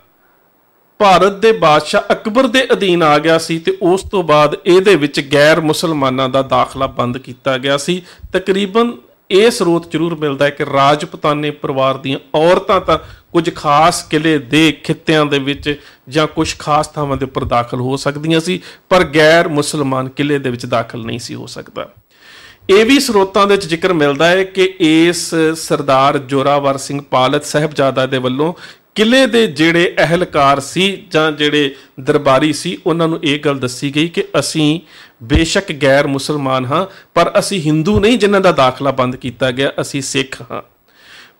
A: ਭਾਰਤ ਦੇ ਬਾਦਸ਼ਾਹ ਅਕਬਰ ਦੇ ਅਧੀਨ ਆ ਗਿਆ ਸੀ ਤੇ ਉਸ ਤੋਂ ਬਾਅਦ ਇਹਦੇ ਵਿੱਚ ਗੈਰ ਮੁਸਲਮਾਨਾਂ ਦਾ ਦਾਖਲਾ ਬੰਦ ਕੀਤਾ ਗਿਆ ਸੀ। ਤਕਰੀਬਨ ਇਹ ਸਰੋਤ ਜ਼ਰੂਰ ਮਿਲਦਾ ਹੈ ਕਿ ਰਾਜਪੂਤਾਨੇ ਪਰਿਵਾਰ ਦੀਆਂ ਔਰਤਾਂ ਤਾਂ ਕੁਝ ਖਾਸ ਕਿਲੇ ਦੇ ਖਿੱਤਿਆਂ ਦੇ ਵਿੱਚ ਜਾਂ ਕੁਝ ਖਾਸ ਥਾਵਾਂ ਦੇ ਉੱਪਰ ਦਾਖਲ ਹੋ ਸਕਦੀਆਂ ਸੀ, ਪਰ ਗੈਰ ਮੁਸਲਮਾਨ ਕਿਲੇ ਦੇ ਵਿੱਚ ਦਾਖਲ ਨਹੀਂ ਸੀ ਹੋ ਸਕਦਾ। ਇਹ ਵੀ ਸਰੋਤਾਂ ਦੇ ਵਿੱਚ ਜ਼ਿਕਰ ਮਿਲਦਾ ਹੈ ਕਿ ਇਸ ਸਰਦਾਰ ਜ਼ੋਰਾਵਰ ਸਿੰਘ ਪਾਲਿਤ ਸਾਹਿਬਜ਼ਾਦਾ ਦੇ ਵੱਲੋਂ ਕਿਲੇ ਦੇ ਜਿਹੜੇ ਅਹਿਲਕਾਰ ਸੀ ਜਾਂ ਜਿਹੜੇ ਦਰਬਾਰੀ ਸੀ ਉਹਨਾਂ ਨੂੰ ਇਹ ਗੱਲ ਦੱਸੀ ਗਈ ਕਿ ਅਸੀਂ ਬੇਸ਼ੱਕ ਗੈਰ ਮੁਸਲਮਾਨ ਹਾਂ, ਪਰ ਅਸੀਂ ਹਿੰਦੂ ਨਹੀਂ ਜਿਨ੍ਹਾਂ ਦਾ ਦਾਖਲਾ ਬੰਦ ਕੀਤਾ ਗਿਆ, ਅਸੀਂ ਸਿੱਖ ਹਾਂ।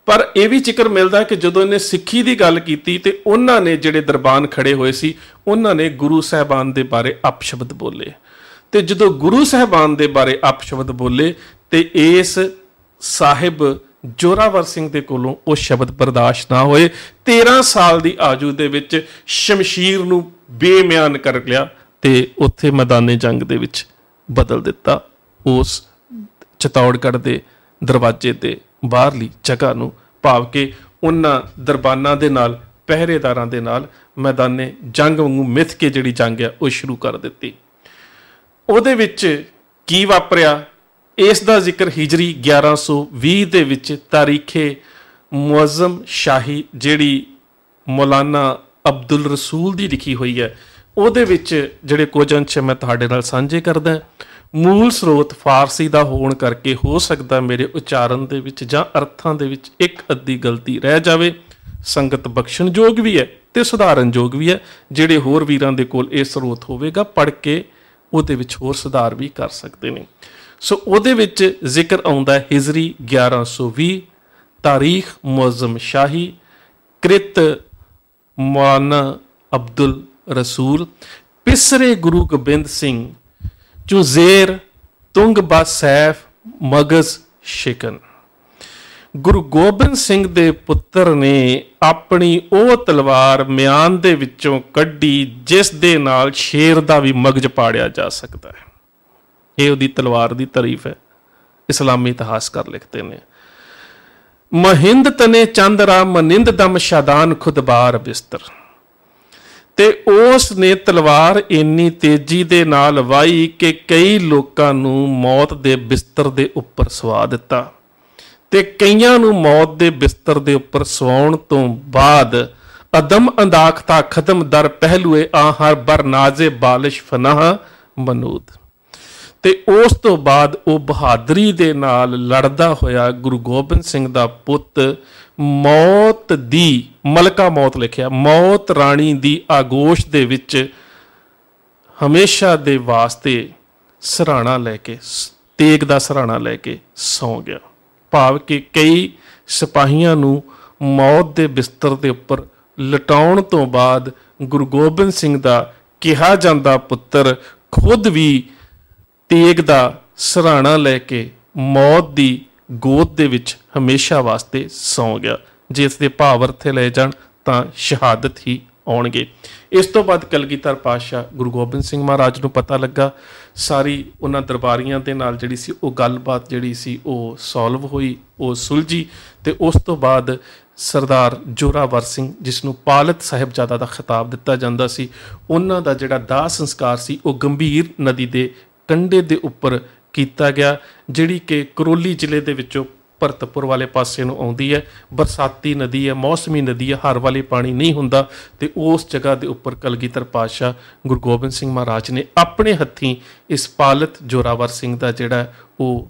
A: ਪਰ ਇਹ ਵੀ ਜ਼ਿਕਰ ਮਿਲਦਾ ਕਿ ਜਦੋਂ ਇਹਨੇ ਸਿੱਖੀ ਦੀ ਗੱਲ ਕੀਤੀ ਤੇ ਉਹਨਾਂ ਨੇ ਜਿਹੜੇ ਦਰਬਾਨ ਖੜੇ ਹੋਏ ਸੀ ਉਹਨਾਂ ਨੇ ਗੁਰੂ ਸਾਹਿਬਾਨ ਦੇ ਬਾਰੇ ਅਪਸ਼ਬਦ ਬੋਲੇ ਤੇ ਜਦੋਂ ਗੁਰੂ ਸਾਹਿਬਾਨ ਦੇ ਬਾਰੇ ਅਪਸ਼ਬਦ ਬੋਲੇ ਤੇ ਇਸ ਸਾਹਿਬ ਜ਼ੋਰਾਵਰ ਸਿੰਘ ਦੇ ਕੋਲੋਂ ਉਹ ਸ਼ਬਦ ਬਰਦਾਸ਼ਤ ਨਾ ਹੋਏ। 13 ਸਾਲ ਦੀ ਆਜੂ ਦੇ ਵਿੱਚ ਸ਼ਮਸ਼ੀਰ ਨੂੰ ਬੇਮਿਆਨ ਕਰ ਲਿਆ ਤੇ ਉੱਥੇ ਮੈਦਾਨੇ ਜੰਗ ਦੇ ਵਿੱਚ ਬਦਲ ਦਿੱਤਾ। ਉਸ ਚਿਤੌੜਗੜ੍ਹ ਦੇ ਦਰਵਾਜ਼ੇ ਤੇ ਬਾਹਰਲੀ ਜਗ੍ਹਾ ਨੂੰ, ਭਾਵ ਕਿ ਉਹਨਾਂ ਦਰਬਾਨਾਂ ਦੇ ਨਾਲ, ਪਹਿਰੇਦਾਰਾਂ ਦੇ ਨਾਲ ਮੈਦਾਨੇ ਜੰਗ ਵਾਂਗੂ ਮਿੱਥ ਕੇ ਜਿਹੜੀ ਜੰਗ ਆ ਉਹ ਸ਼ੁਰੂ ਕਰ ਦਿੱਤੀ। ਉਹਦੇ ਵਿੱਚ ਕੀ ਵਾਪਰਿਆ ਇਸ ਦਾ ਜ਼ਿਕਰ ਹਿਜਰੀ 1120 ਦੇ ਵਿੱਚ ਤਾਰੀਖੇ ਮੁਅੱਜ਼ਮ ਸ਼ਾਹੀ ਜਿਹੜੀ ਮੌਲਾਨਾ ਅਬਦੁਲ ਰਸੂਲ ਦੀ ਲਿਖੀ ਹੋਈ ਹੈ ਉਹਦੇ ਵਿੱਚ ਜਿਹੜੇ ਕੁਝ ਅੰਸ਼ ਮੈਂ ਤੁਹਾਡੇ ਨਾਲ ਸਾਂਝੇ ਕਰਦਾ। ਮੂਲ ਸਰੋਤ ਫਾਰਸੀ ਦਾ ਹੋਣ ਕਰਕੇ ਹੋ ਸਕਦਾ ਮੇਰੇ ਉਚਾਰਨ ਦੇ ਵਿੱਚ ਜਾਂ ਅਰਥਾਂ ਦੇ ਵਿੱਚ ਇੱਕ ਅੱਧੀ ਗਲਤੀ ਰਹਿ ਜਾਵੇ। ਸੰਗਤ ਬਖਸ਼ਣਯੋਗ ਵੀ ਹੈ ਤੇ ਸੁਧਾਰਨਯੋਗ ਵੀ ਹੈ। ਜਿਹੜੇ ਹੋਰ ਵੀਰਾਂ ਦੇ ਕੋਲ ਇਹ ਸਰੋਤ ਹੋਵੇਗਾ ਪੜ੍ਹ ਕੇ ਉਹਦੇ ਵਿੱਚ ਹੋਰ ਸੁਧਾਰ ਵੀ ਕਰ ਸਕਦੇ ਨੇ। ਸੋ ਉਹਦੇ ਵਿੱਚ ਜ਼ਿਕਰ ਆਉਂਦਾ ਹਿਜਰੀ 1120, ਤਾਰੀਖ ਮੁਅਜ਼ਮ ਸ਼ਾਹੀ, ਕ੍ਰਿਤ ਮੌਲਾਨਾ ਅਬਦੁਲ ਰਸੂਲ, ਪਿਸਰੇ ਗੁਰੂ ਗੋਬਿੰਦ ਸਿੰਘ ਚੋਂ ਜ਼ੇਰ ਤੁੰਗ ਬਾ ਸੈਫ ਮਗਜ਼ ਸ਼ਿਕਨ। ਗੁਰੂ ਗੋਬਿੰਦ ਸਿੰਘ ਦੇ ਪੁੱਤਰ ਨੇ ਆਪਣੀ ਉਹ ਤਲਵਾਰ ਮਿਆਨ ਦੇ ਵਿੱਚੋਂ ਕੱਢੀ ਜਿਸ ਦੇ ਨਾਲ ਸ਼ੇਰ ਦਾ ਵੀ ਮਗਜ਼ ਪਾੜਿਆ ਜਾ ਸਕਦਾ ਹੈ। ਇਹ ਉਹਦੀ ਤਲਵਾਰ ਦੀ ਤਾਰੀਫ ਹੈ, ਇਸਲਾਮੀ ਇਤਿਹਾਸਕਾਰ ਲਿਖਦੇ ਨੇ। ਮਹਿੰਦ ਤਨੇ ਚੰਦਰਾ ਮਨਿੰਦ ਦਮ ਸ਼ਾਦਾਨ ਖੁਦਬਾਰ ਬਿਸਤਰ। ਤੇ ਉਸ ਨੇ ਤਲਵਾਰ ਇੰਨੀ ਤੇਜ਼ੀ ਦੇ ਨਾਲ ਵਾਹੀ ਕਿ ਕਈ ਲੋਕਾਂ ਨੂੰ ਮੌਤ ਦੇ ਬਿਸਤਰ ਦੇ ਉੱਪਰ ਸਵਾ ਦਿੱਤਾ ਤੇ ਕਈਆਂ ਨੂੰ ਮੌਤ ਦੇ ਬਿਸਤਰ ਦੇ ਉੱਪਰ ਸਵਾਉਣ ਤੋਂ ਬਾਅਦ ਅਦਮ ਅੰਦਾਖਤਾ ਖਤਮ ਦਰ ਪਹਿਲੂਏ ਆਹਰ ਬਰ ਨਾਜ਼ੇ ਬਾਲਿਸ਼ ਫਨਾਹ ਮਨੂਦ। ਤੇ ਉਸ ਤੋਂ ਬਾਅਦ ਉਹ ਬਹਾਦਰੀ ਦੇ ਨਾਲ ਲੜਦਾ ਹੋਇਆ ਗੁਰੂ ਗੋਬਿੰਦ ਸਿੰਘ ਦਾ ਪੁੱਤ ਮੌਤ ਦੀ, ਮਲਕਾ ਮੌਤ ਲਿਖਿਆ, ਮੌਤ ਰਾਣੀ ਦੀ ਆਗੋਸ਼ ਦੇ ਵਿੱਚ ਹਮੇਸ਼ਾ ਦੇ ਵਾਸਤੇ ਸਰਾਣਾ ਲੈ ਕੇ, ਤੇਗ ਦਾ ਸਰਾਣਾ ਲੈ ਕੇ ਸੌਂ ਗਿਆ। ਭਾਵ ਕਿ ਕਈ ਸਿਪਾਹੀਆਂ ਨੂੰ ਮੌਤ ਦੇ ਬਿਸਤਰ ਦੇ ਉੱਪਰ ਲਟਾਉਣ ਤੋਂ ਬਾਅਦ ਗੁਰੂ ਗੋਬਿੰਦ ਸਿੰਘ ਦਾ ਕਿਹਾ ਜਾਂਦਾ ਪੁੱਤਰ ਖੁਦ ਵੀ ਤੇਗ ਦਾ ਸਰਾਣਾ ਲੈ ਕੇ ਮੌਤ ਦੀ ਗੋਦ ਦੇ ਵਿੱਚ ਹਮੇਸ਼ਾ ਵਾਸਤੇ ਸੌਂ ਗਿਆ। ਜੇ ਇਸ ਦੇ ਭਾਵ ਅਰਥੇ ਲਏ ਜਾਣ ਤਾਂ ਸ਼ਹਾਦਤ ਹੀ ਆਉਣਗੇ। ਇਸ ਤੋਂ ਬਾਅਦ ਕਲਗੀਧਰ ਪਾਤਸ਼ਾਹ ਗੁਰੂ ਗੋਬਿੰਦ ਸਿੰਘ ਮਹਾਰਾਜ ਨੂੰ ਪਤਾ ਲੱਗਾ, ਸਾਰੀ ਉਹਨਾਂ ਦਰਬਾਰੀਆਂ ਦੇ ਨਾਲ ਜਿਹੜੀ ਸੀ ਉਹ ਗੱਲਬਾਤ ਜਿਹੜੀ ਸੀ ਉਹ ਸੋਲਵ ਹੋਈ, ਉਹ ਸੁਲਝੀ। ਤੇ ਉਸ ਤੋਂ ਬਾਅਦ ਸਰਦਾਰ ਜੋਰਾਵਰ ਸਿੰਘ, ਜਿਸ ਨੂੰ ਪਾਲਤ ਸਾਹਿਬਜ਼ਾਦਾ ਦਾ ਖਿਤਾਬ ਦਿੱਤਾ ਜਾਂਦਾ ਸੀ, ਉਹਨਾਂ ਦਾ ਜਿਹੜਾ ਦਾਹ ਸੰਸਕਾਰ ਸੀ ਉਹ ਗੰਭੀਰ ਨਦੀ ਦੇ ਕੰਢੇ ਦੇ ਉੱਪਰ ਕੀਤਾ ਗਿਆ, ਜਿਹੜੀ ਕਿ ਕਰੋਲੀ ਜ਼ਿਲ੍ਹੇ ਦੇ ਵਿੱਚੋਂ ਭਰਤਪੁਰ ਵਾਲੇ ਪਾਸੇ ਨੂੰ ਆਉਂਦੀ ਹੈ। ਬਰਸਾਤੀ ਨਦੀ ਹੈ, ਮੌਸਮੀ ਨਦੀ ਹੈ, ਹਰ ਵਾਲੀ ਪਾਣੀ ਨਹੀਂ ਹੁੰਦਾ। ਤੇ ਉਸ ਜਗ੍ਹਾ ਦੇ ਉੱਪਰ ਕਲਗੀਧਰ ਪਾਤਸ਼ਾਹ ਗੁਰੂ ਗੋਬਿੰਦ ਸਿੰਘ ਮਹਾਰਾਜ ਨੇ ਆਪਣੇ ਹੱਥੀਂ ਇਸ ਪਾਲਤ ਜੋਰਾਵਰ ਸਿੰਘ ਦਾ ਜਿਹੜਾ ਉਹ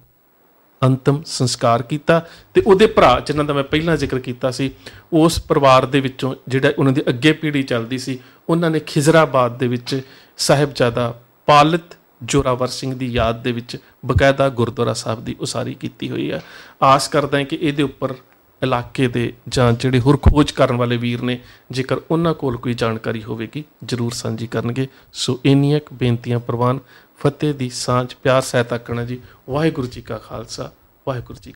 A: ਅੰਤਮ ਸੰਸਕਾਰ ਕੀਤਾ। ਤੇ ਉਹਦੇ ਭਰਾ, ਜਿਨ੍ਹਾਂ ਦਾ ਮੈਂ ਪਹਿਲਾਂ ਜ਼ਿਕਰ ਕੀਤਾ ਸੀ, ਉਸ ਪਰਿਵਾਰ ਦੇ ਵਿੱਚੋਂ ਜਿਹੜਾ ਉਹਨਾਂ ਦੀ ਅੱਗੇ ਪੀੜ੍ਹੀ ਚੱਲਦੀ ਸੀ, ਉਹਨਾਂ ਨੇ ਖਿਜ਼ਰਾਬਾਦ ਦੇ ਵਿੱਚ ਸਾਹਿਬਜ਼ਾਦਾ ਪਾਲਤ ਜੋਰਾਵਰ ਸਿੰਘ ਦੀ ਯਾਦ ਦੇ ਵਿੱਚ ਬਕਾਇਦਾ ਗੁਰਦੁਆਰਾ ਸਾਹਿਬ ਦੀ ਉਸਾਰੀ ਕੀਤੀ ਹੋਈ ਹੈ। ਆਸ ਕਰਦਾ ਹਾਂ ਕਿ ਇਹਦੇ ਉੱਪਰ ਇਲਾਕੇ ਦੇ ਜਾਂ ਜਿਹੜੇ ਹੋਰ ਖੋਜ ਕਰਨ ਵਾਲੇ ਵੀਰ ਨੇ, ਜੇਕਰ ਉਹਨਾਂ ਕੋਲ ਕੋਈ ਜਾਣਕਾਰੀ ਹੋਵੇਗੀ ਜ਼ਰੂਰ ਸਾਂਝੀ ਕਰਨਗੇ। ਸੋ ਇੰਨੀਆਂ ਕੁ ਬੇਨਤੀਆਂ ਪ੍ਰਵਾਨ। ਫਤਿਹ ਦੀ ਸਾਂਝ ਪਿਆਰ ਸਹਿਤ ਆਖਣਾ ਜੀ। ਵਾਹਿਗੁਰੂ ਜੀ ਕਾ ਖਾਲਸਾ, ਵਾਹਿਗੁਰੂ ਜੀ